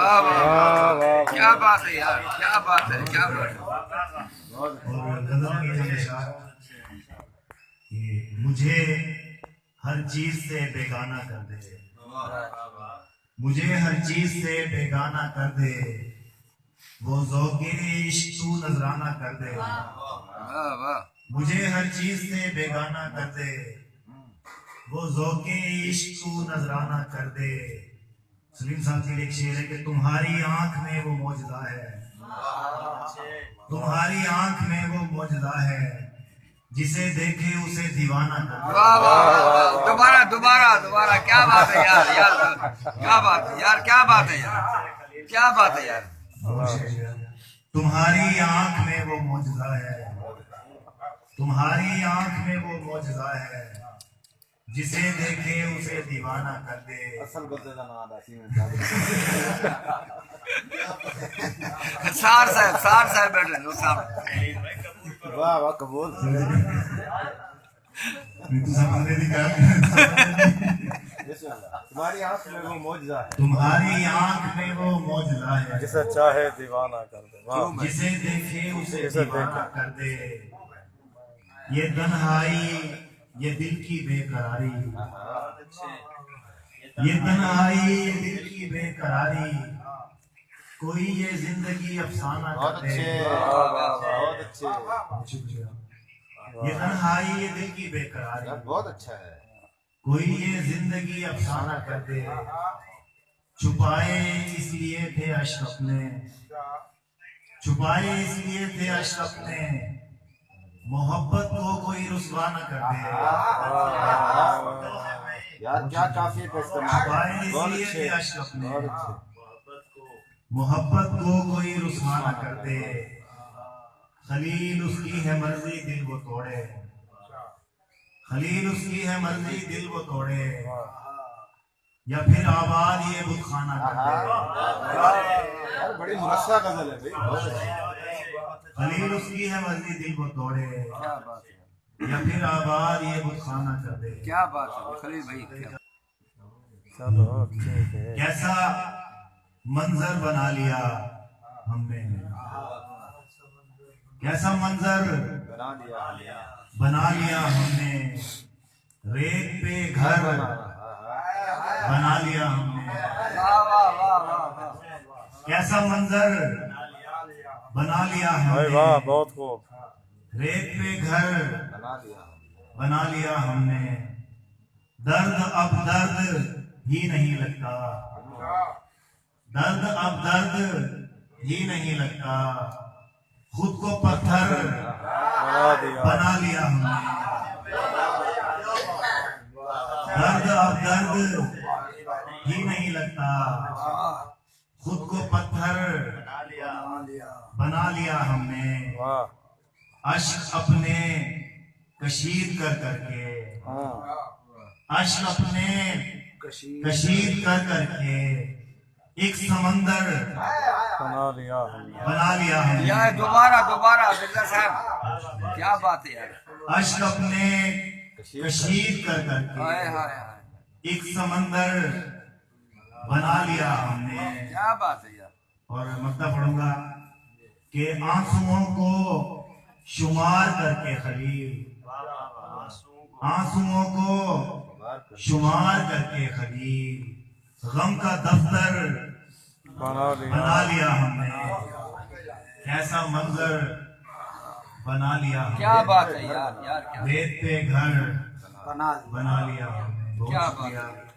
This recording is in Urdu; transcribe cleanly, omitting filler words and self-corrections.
واہ واہ واہ، کیا بات ہے یار، کیا بات ہے، کیا بات ہے۔ اور غزل میں یہ اشعار کہ مجھے ہر چیز سے بیگانہ کر دے، مجھے ہر چیز سے بیگانہ کر دے، وہ ذوق عشق تو نذرانہ کر دے، واہ واہ، مجھے ہر چیز سے بیگانہ کر دے، وہ ذوق عشق تو نذرانہ کر دے۔ سلیم صاحب کے ایک شعر ہے کہ تمہاری آنکھ میں وہ معجزہ ہے، تمہاری آنکھ میں وہ معجزہ ہے، جسے دیکھے اسے دیوانہ کر دے۔ واہ واہ واہ، دوبارہ دوبارہ دوبارہ، کیا بات ہے یار، یار کیا بات ہے یار، کیا بات ہے یار، کیا بات ہے یار۔ تمہاری آنکھ میں وہ معجزہ ہے، تمہاری آنکھ میں وہ معجزہ ہے، جسے دیکھے اسے دیوانہ کر دے۔ سار صاحب بیٹھ رہے ہیں سامنے۔ واہ واہ قبول۔ تمہاری آنکھ میں وہ معجزہ ہے، تمہاری آنکھ میں وہ معجزہ ہے، جسے چاہے دیوانہ کر دے۔ واہ، جسے دیکھے اسے دیوانہ کر دے۔ یہ تنہائی، یہ دل کی بے قراری، یہ تنہائی، یہ دل کی بے قراری، کوئی یہ زندگی افسانہ کر دے۔ بہت اچھے، یہ تنہائی، یہ دل کی بے قراری، بہت اچھا ہے۔ کوئی یہ زندگی افسانہ کر دے۔ چھپائے اس لیے تھے اشک اپنے، چھپائے اس لیے تھے اشک اپنے، محبت کو کوئی رسوا نہ کر دے۔ یار کیا کافی کا استعمال، چھپائے اس بہت لیے اچھے، تھے اشک اپنے، بہت اچھے۔ محبت کو کوئی رسوا نہ کر دے۔ خلیل اس کی ہے مرضی دل وہ توڑے، خلیل اس کی ہے مرضی دل وہ توڑے، یا پھر آباد یہ بت خانہ کر دے۔ یار بڑی مرصع غزل ہے بھائی، بہت اچھی۔ خلیل اس کی ہے مرضی دل وہ توڑے، کیا بات ہے، یا پھر آباد یہ بت خانہ کر دے۔ کیا بات ہے خلیل بھائی، کیا چلو ٹھیک ہے۔ کیسا منظر بنا لیا ہم نے، کیسا منظر بنا لیا بنا لیا ہم نے، ریت پہ گھر بنا لیا ہم نے۔ واہ واہ واہ واہ، کیسا منظر بنا لیا ہم بھائی واہ، نے، بہت خوب، ریت پہ گھر بنا لیا۔ بنا لیا ہم نے، درد اب درد ہی نہیں لگتا، درد اب درد ہی نہیں لگتا، خود کو پتھر بنا دیا، بنا لیا ہم نے۔ درد اب درد ہی نہیں لگتا، خود کو پتھر بنا لیا ہم نے۔ واہ، اشک اپنے کشید کر کر کے، ہاں، اشک اپنے کشید کر کر کے، ایک سمندر بنا لیا ہم نے۔ بنا لیا ہم نے۔ یار دوبارہ دوبارہ مرزا صاحب، کیا بات ہے یار، اشک اپنے کشید کر کر ہائے کے، ہائے ہائے، ایک سمندر بنا لیا ہم نے۔ کیا بات ہے یار۔ اور مقطع پڑھوں گا کہ آنسوؤں کو شمار کر کے خلیل، آنسوؤں کو شمار کر کے خلیل، غم کا دفتر بنا لیا ہم نے۔ کیسا منظر بنا لیا ہم نے، کیا بات ہے یار، یار کیا ریت پہ گھر بنا لیا ہم نے۔ بہت کیا بات شکریہ۔ ہے۔